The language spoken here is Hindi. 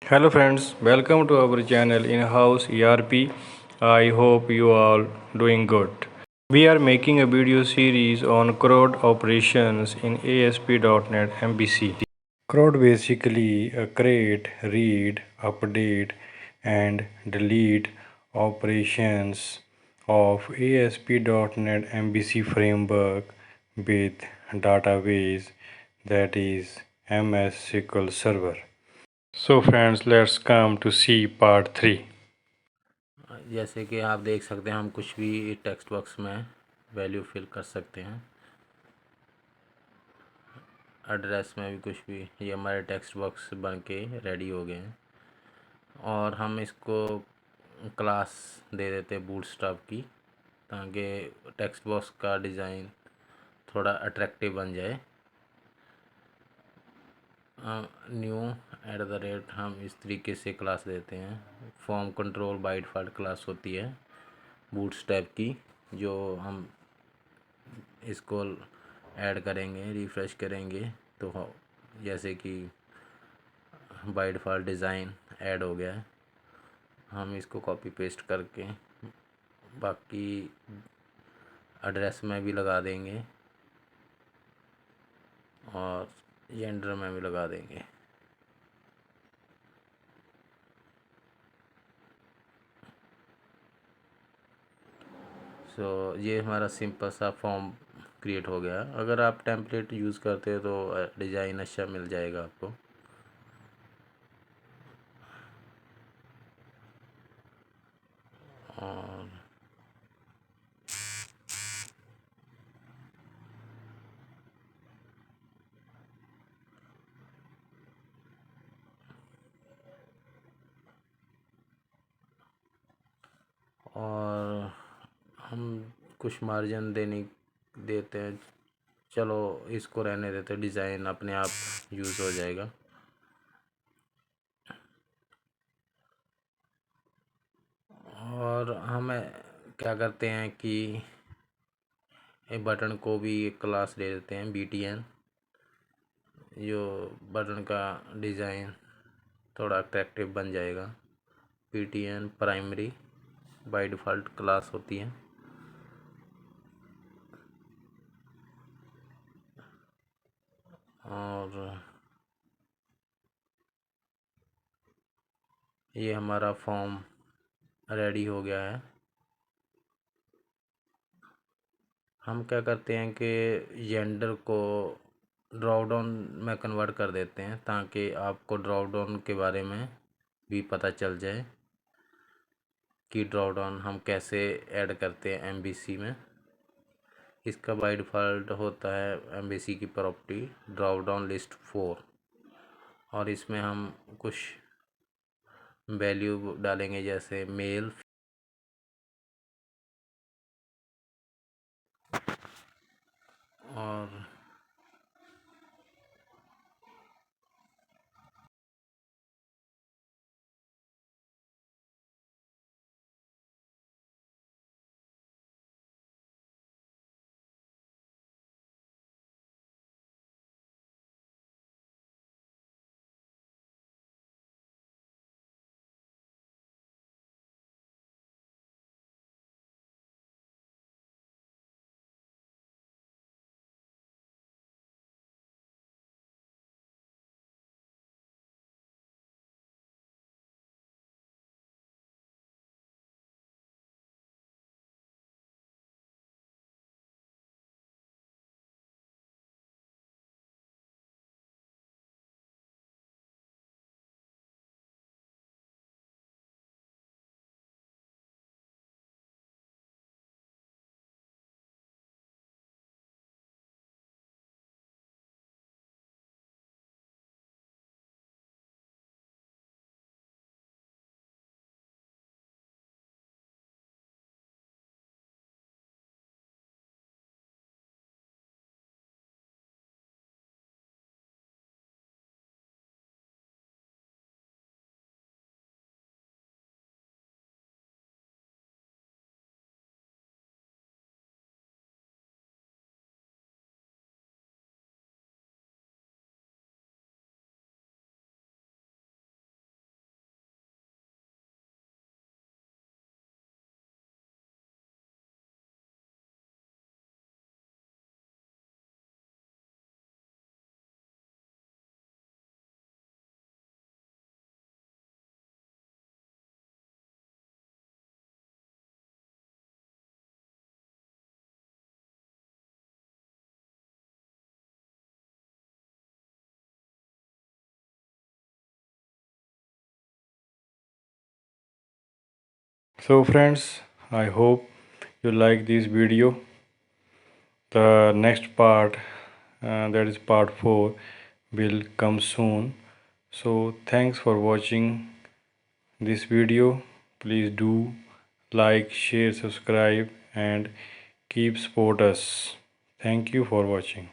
Hello friends, welcome to our channel Inhouse ERP. I hope you all doing good. We are making a video series on CRUD operations in ASP.NET MVC. CRUD basically create, read, update and delete operations of ASP.NET MVC framework with database that is MS SQL Server. So friends, let's come to see part 3. जैसे कि आप देख सकते हैं, हम कुछ भी टेक्स्ट बॉक्स में वैल्यू फिल कर सकते हैं। एड्रेस में भी कुछ भी, ये हमारे टेक्स्ट बॉक्स बन के रेडी हो गए हैं। और हम इसको क्लास दे देते हैं बूटस्ट्रैप की, ताकि टेक्स्ट बॉक्स का डिज़ाइन थोड़ा अट्रैक्टिव बन जाए। न्यू @ हम इस तरीके से क्लास देते हैं। Form control by default class होती है बूटस्ट्रैप की, जो हम इसको ऐड करेंगे, रिफ़्रेश करेंगे तो जैसे कि बाय डिफ़ॉल्ट डिज़ाइन ऐड हो गया है। हम इसको कॉपी पेस्ट करके बाकी एड्रेस में भी लगा देंगे और जेंडर में भी लगा देंगे। ये हमारा सिंपल सा फॉर्म क्रिएट हो गया। अगर आप टेम्पलेट यूज़ करते हो तो डिज़ाइन अच्छा मिल जाएगा आपको। और और हम कुछ मार्जिन देते हैं। चलो इसको रहने देते, डिज़ाइन अपने आप यूज़ हो जाएगा। और हम क्या करते हैं कि एक बटन को भी एक क्लास दे देते हैं BTN, जो बटन का डिज़ाइन थोड़ा अट्रैक्टिव बन जाएगा। BTN primary by default class होती है। और ये हमारा फॉर्म रेडी हो गया है। हम क्या करते हैं कि जेंडर को ड्रॉप डाउन में कन्वर्ट कर देते हैं, ताकि आपको ड्रॉप डाउन के बारे में भी पता चल जाए कि ड्रॉप डाउन हम कैसे ऐड करते हैं MVC में। इसका बाय डिफ़ॉल्ट होता है MVC की प्रॉपर्टी ड्रॉप डाउन लिस्ट 4, और इसमें हम कुछ वैल्यू डालेंगे जैसे मेल। और So friends, I hope you like this video. The next part, that is part 4, will come soon. So thanks for watching this video. Please do like, share, subscribe, and keep support us. Thank you for watching.